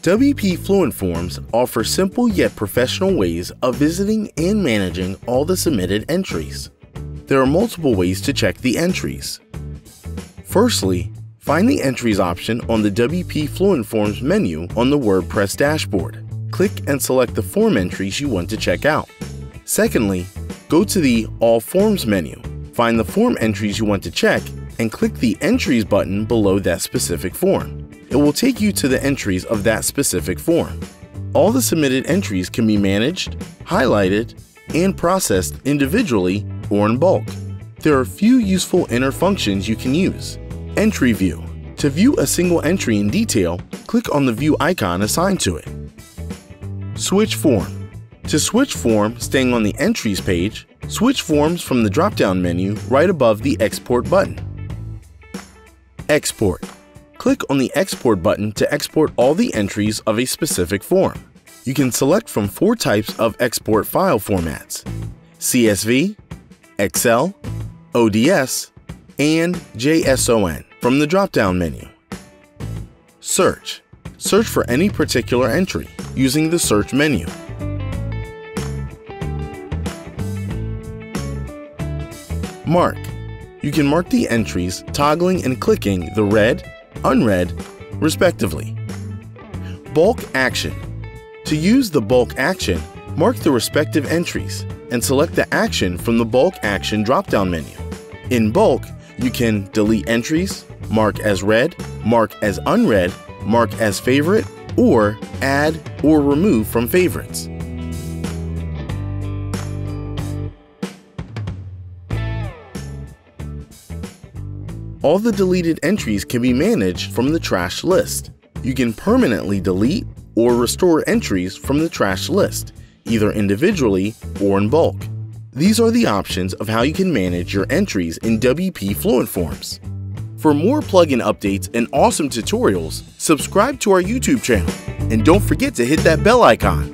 WP Fluent Forms offer simple yet professional ways of visiting and managing all the submitted entries. There are multiple ways to check the entries. Firstly, find the Entries option on the WP Fluent Forms menu on the WordPress dashboard. Click and select the form entries you want to check out. Secondly, go to the All Forms menu. Find the form entries you want to check and click the Entries button below that specific form. It will take you to the entries of that specific form. All the submitted entries can be managed, highlighted, and processed individually or in bulk. There are a few useful inner functions you can use. Entry View. To view a single entry in detail, click on the View icon assigned to it. Switch Form. To switch form, staying on the Entries page, switch forms from the drop-down menu right above the Export button. Export. Click on the Export button to export all the entries of a specific form. You can select from 4 types of export file formats: CSV, Excel, ODS, and JSON from the drop-down menu. Search. Search for any particular entry using the Search menu. Mark. You can mark the entries toggling and clicking the read, unread, respectively. Bulk Action. To use the bulk action, mark the respective entries and select the action from the Bulk Action drop-down menu. In bulk, you can delete entries, mark as read, mark as unread, mark as favorite, or add or remove from favorites. All the deleted entries can be managed from the trash list. You can permanently delete or restore entries from the trash list, either individually or in bulk. These are the options of how you can manage your entries in WP Fluent Forms. For more plugin updates and awesome tutorials, subscribe to our YouTube channel and don't forget to hit that bell icon.